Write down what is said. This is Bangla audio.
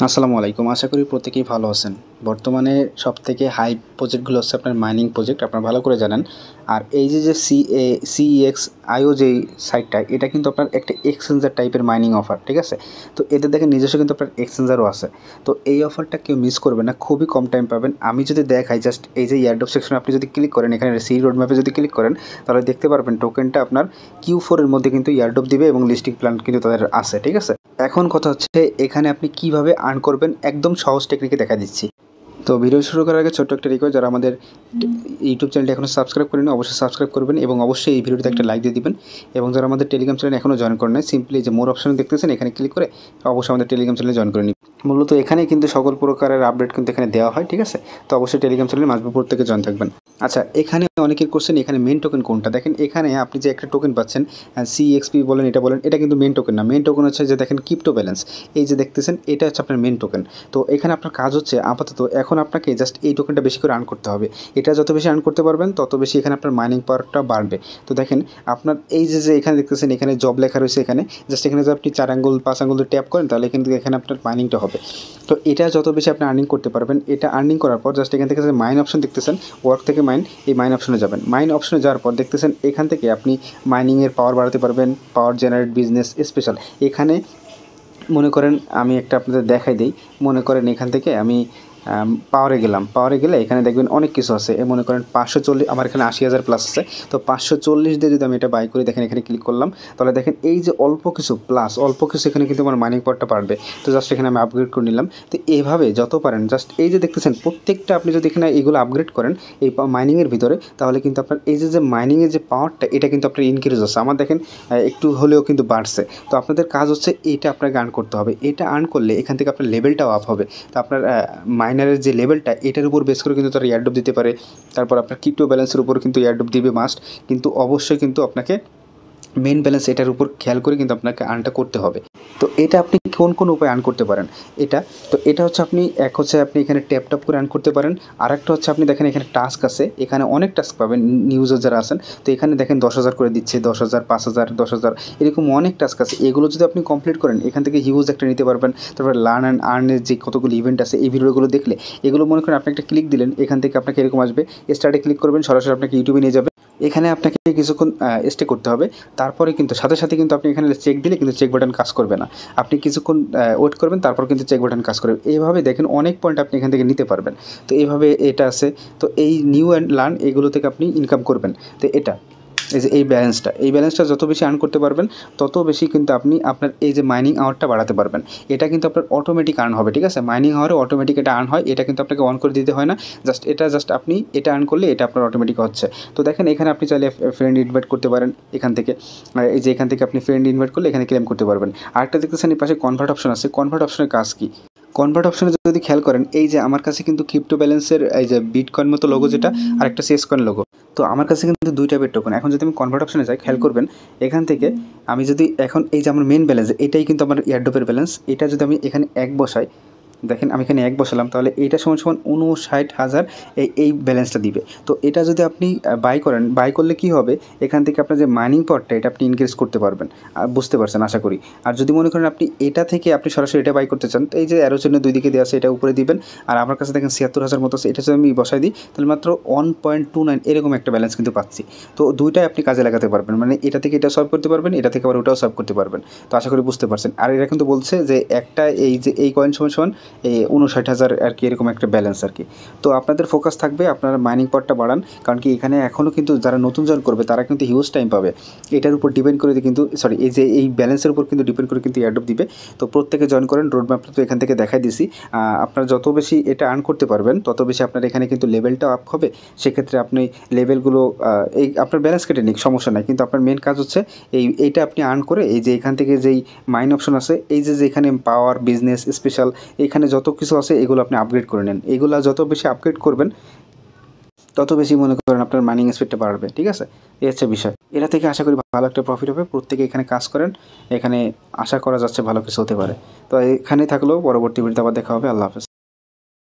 আসসালামু আলাইকুম। আশা করি প্রত্যেকেই ভালো আছেন। বর্তমানে সবথেকে হাইপ প্রজেক্টগুলো হচ্ছে আপনার মাইনিং প্রজেক্ট, আপনারা ভালো করে জানেন। আর এই যে সিইএক্স আইও যেই সাইটটা, এটা কিন্তু আপনার একটা এক্সচেঞ্জার টাইপের মাইনিং অফার, ঠিক আছে? তো এদের দেখেন নিজস্ব কিন্তু আপনার এক্সচেঞ্জারও আছে। তো এই অফারটা কেউ মিস করবেন না, খুবই কম টাইম পাবেন। আমি যদি দেখাই জাস্ট এই যে এয়ারড্রপ সেকশনে আপনি যদি ক্লিক করেন, এখানে সি রোড ম্যাপে যদি ক্লিক করেন, তাহলে দেখতে পারবেন টোকেনটা আপনার Q4 এর মধ্যে কিন্তু এয়ারড্রপ দিবে এবং লিস্টিং প্ল্যান কিন্তু তাদের আছে, ঠিক আছে? এখন কথা হচ্ছে এখানে আপনি কিভাবে আর্ন করবেন, একদম সহজ টেকনিকে দেখা দিচ্ছি। তো ভিডিও শুরু করার আগে ছোট্ট একটা রিকোয়েস্ট, যারা আমাদের ইউটিউব চ্যানেলটি এখনও সাবস্ক্রাইব করেনি অবশ্যই সাবস্ক্রাইব করবেন এবং অবশ্যই এই ভিডিওতে একটা লাইক দিয়ে দিবেন। এবং যারা আমাদের টেলিগ্রাম চ্যানেল এখনও জয়েন করেন নাই, সিম্পলি যে মোর অপশন দেখতেছেন এখানে ক্লিক করে অবশ্যই আমাদের টেলিগ্রাম চ্যানেলে জয়েন করে নিন। মূলত এখানে কিন্তু সকল প্রকারের আপডেট কিন্তু এখানে দেওয়া হয়, ঠিক আছে? তো অবশ্যই টেলিগ্রাম চ্যানেলে মাসবুর প্রত্যেকে জয়েন থাকবেন। আচ্ছা, এখানে অনেকের কোশ্চেন এখানে মেন টোকেন কোনটা। দেখেন এখানে আপনি যে একটা টোকেন পাচ্ছেন, সিএক্সপি বলেন এটা বলেন, এটা কিন্তু মেন টোকেন না। মেন টোকেন হচ্ছে যে দেখেন ক্রিপ্টো ব্যালেন্স, এই যে দেখতেছেন এটা হচ্ছে আপনার মেন টোকেন। তো এখানে আপনার কাজ হচ্ছে আপাতত এখন আপনাকে জাস্ট এই টোকেনটা বেশি করে আর্ন করতে হবে। এটা যত বেশি আর্ন করতে পারবেন তত বেশি এখানে আপনার মাইনিং পাওয়ারটা বাড়বে। তো দেখেন আপনার এই যে এখানে দেখতেছেন এখানে জব লেখা রয়েছে, এখানে জাস্ট এখানে যদি আপনি 4 আঙ্গুল 5 আঙ্গুল দিয়ে ট্যাপ করেন তাহলে কিন্তু এখানে আপনার মাইনিংটা হবে। তো এটা যত বেশি আপনি আর্নিং করতে পারবেন, এটা আর্নিং করার পর জাস্ট এখান থেকে যে মাইন অপশন দেখতেছেন, ওয়ার্ক থেকে মাইন, এই মাইন অপশনে যাবেন। মাইন অপশনে যাওয়ার পর দেখতেছেন এখান থেকে আপনি মাইনিংয়ের পাওয়ার বাড়াতে পারবেন, পাওয়ার জেনারেট বিজনেস স্পেশাল। এখানে মনে করেন আমি একটা আপনাদের দেখাই দিই। মনে করেন এখান থেকে আমি পাওয়ারে গেলাম, পাওয়ারে গেলে এখানে দেখবেন অনেক কিছু আছে। মনে করেন 540, আমার এখানে 80,000 প্লাস আছে। তো 540 দিয়ে যদি আমি এটা বাই করি, দেখেন এখানে ক্লিক করলাম, তাহলে দেখেন এই যে অল্প কিছু প্লাস অল্প কিছু এখানে কিন্তু আমার মাইনিং পাওয়ারটা বাড়বে। তো জাস্ট এখানে আমি আপগ্রেড করে নিলাম। তো এইভাবে যত পারেন জাস্ট এই যে দেখতেছেন প্রত্যেকটা আপনি যদি এখানে এগুলো আপগ্রেড করেন এই মাইনিংয়ের ভিতরে, তাহলে কিন্তু আপনার এই যে মাইনিংয়ের যে পাওয়ারটা এটা কিন্তু আপনার ইনক্রিজ হচ্ছে। আমার দেখেন একটু হলেও কিন্তু বাড়ছে। তো আপনাদের কাজ হচ্ছে এটা আপনাকে আর্ন করতে হবে। এটা আর্ন করলে এখান থেকে আপনার লেভেলটাও আপ হবে। তো আপনার মাইনারের যে লেভেলটা এটার উপর বেস করে কিন্তু তারা এয়ারড্রপ দিতে পারে। তারপর আপনার ক্রিপ্টো ব্যালেন্সের উপর কিন্তু এয়ারড্রপ দিবে মাস্ট। কিন্তু অবশ্যই কিন্তু আপনাকে মেন ব্যালেন্স এটার উপর খেয়াল করে কিন্তু আপনাকে আর্নটা করতে হবে। তো এটা আপনি কোন উপায়ে আর্ন করতে পারেন এটা? তো এটা হচ্ছে আপনি এক হচ্ছে আপনি এখানে ট্যাপ ট্যাপ করে আর্ন করতে পারেন। আরেকটা হচ্ছে আপনি দেখেন এখানে টাস্ক আছে, এখানে অনেক টাস্ক পাবেন নিউজার যারা আছেন। তো এখানে দেখেন 10,000 করে দিচ্ছে, 10,000, 5,000, 10,000 এরকম অনেক টাস্ক আছে। এগুলো যদি আপনি কমপ্লিট করেন এখান থেকে হিউজ একটা নিতে পারবেন। তারপরে লার্ন অ্যান্ড আর্নের যে কতগুলো ইভেন্ট আছে এই ভিডিওগুলো দেখলে এগুলো মনে করেন আপনি একটা ক্লিক দিলেন, এখান থেকে আপনাকে এরকম আসবে, স্টার্টে ক্লিক করবেন, সরাসরি আপনাকে ইউটিউবে নিয়ে যাবে। এখানে আপনাকে কিছুক্ষণ স্টে করতে হবে। তারপরে কিন্তু সাথে সাথে কিন্তু আপনি এখানে চেক দিলে কিন্তু চেক বাটন কাজ করবে না। আপনি কিছুক্ষণ ওয়েট করবেন, তারপর কিন্তু চেক বাটন কাজ করবে। এইভাবে দেখেন অনেক পয়েন্ট আপনি এখান থেকে নিতে পারবেন। তো এইভাবে এটা আছে। তো এই নিউ অ্যান্ড লার্ন এগুলো থেকে আপনি ইনকাম করবেন। তো এটা এই যে এই ব্যালেন্সটা যত বেশি আর্ন করতে পারবেন তত বেশি কিন্তু আপনি আপনার এই যে মাইনিং আওয়ারটা বাড়াতে পারবেন। এটা কিন্তু আপনার অটোমেটিক আর্ন হবে, ঠিক আছে? মাইনিং আওয়ারে অটোমেটিক এটা আর্ন হয়, এটা কিন্তু আপনাকে অন করে দিতে হয় না। জাস্ট আপনি এটা আর্ন করলে এটা আপনার অটোমেটিক হচ্ছে। তো দেখেন এখানে আপনি চাইলে ফ্রেন্ড ইনভাইট করতে পারেন এখান থেকে। এই যে এখান থেকে আপনি ফ্রেন্ড ইনভাইট করলে এখানে ক্লেম করতে পারবেন। আরেকটা দেখতেছেন এই পাশে কনভার্ট অপশন আছে। কনভার্ট অপশনের কাজ কী? কনভার্ট অপশনে যদি খেয়াল করেন এই যে আমার কাছে কিন্তু ক্রিপ্টো ব্যালেন্সের এই যে বিটকয়েন মতো লোগো যেটা, আর একটা সিএস কয়েন লোগো। তো আমার কাছে কিন্তু 2 টাইপের টোকেন। এখন যদি আমি কনভার্ট অপশনে যাই খেয়াল করবেন এখান থেকে আমি যদি এখন এই যে আমার মেন ব্যালেন্স এটাই কিন্তু আমার এয়ারড্রপের ব্যালেন্স, এটা যদি আমি এখানে 1 বসাই, দেখেন আমি এখানে 1 বসালাম, তাহলে এইটা সমান 59,000 এই ব্যালেন্সটা দিবে। তো এটা যদি আপনি বাই করেন, বাই করলে কি হবে, এখান থেকে আপনার যে মাইনিং পাওয়ারটা এটা আপনি ইনক্রিজ করতে পারবেন। বুঝতে পারছেন আশা করি। আর যদি মনে করেন আপনি এটা থেকে আপনি সরাসরি এটা বাই করতে চান, তো এই যে অ্যারো চিহ্ন 2 দিকে দেওয়া আছে এটা উপরে দিবেন। আর আমার কাছে দেখেন 76,000 মতো আছে, এটা যদি আমি বসাই দিই তাহলে মাত্র 1.29 এরকম একটা ব্যালেন্স কিন্তু পাচ্ছি। তো দুইটাই আপনি কাজে লাগাতে পারবেন, মানে এটা থেকে এটা সলভ করতে পারবেন, এটা থেকে আবার ওটাও সলভ করতে পারবেন। তো আশা করি বুঝতে পারছেন। আর এরা কিন্তু বলছে যে একটা এই যে এই কয়েন সমান এই 59,000 আর কি এরকম একটা ব্যালেন্স আর কি। তো আপনাদের ফোকাস থাকবে আপনারা মাইনিং পাওয়ারটা বাড়ান, কারণ কি এখানে এখনও কিন্তু যারা নতুন জয়েন করবে তারা কিন্তু হিউজ টাইম পাবে। এটার উপর ডিপেন্ড করে কিন্তু এই যে এই ব্যালেন্সের উপর কিন্তু ডিপেন্ড করে কিন্তু এয়ারড্রপ দিবে। তো প্রত্যেকে জয়েন করেন। রোড ম্যাপটা তো এখান থেকে দেখাই দিছি। আপনারা যত বেশি এটা আর্ন করতে পারবেন তত বেশি আপনার এখানে কিন্তু লেভেলটাও আপ হবে। সেক্ষেত্রে আপনি লেভেলগুলো এই আপনার ব্যালেন্স কেটে নিক, সমস্যা নাই, কিন্তু আপনার মেন কাজ হচ্ছে এইটা আপনি আর্ন করে এই যে এখান থেকে যেই মাইন অপশন আছে এই যে এখানে পাওয়ার বিজনেস স্পেশাল এখানে যত কিছু আছে এগুলো আপনি আপগ্রেড করে নেন। এগুলো যত বেশি আপগ্রেড করবেন তত বেশি মনে করেন আপনার মাইনিং স্পিডটা বাড়বে, ঠিক আছে? এই হচ্ছে বিষয়। এটা থেকে আশা করি ভালো একটা প্রফিট হবে। প্রত্যেকে এখানে কাজ করেন, এখানে আশা করা যাচ্ছে ভালো কিছু হতে পারে। তো এখানেই থাকলেও পরবর্তী ভিডিওতে আবার দেখা হবে। আল্লাহ হাফেজ।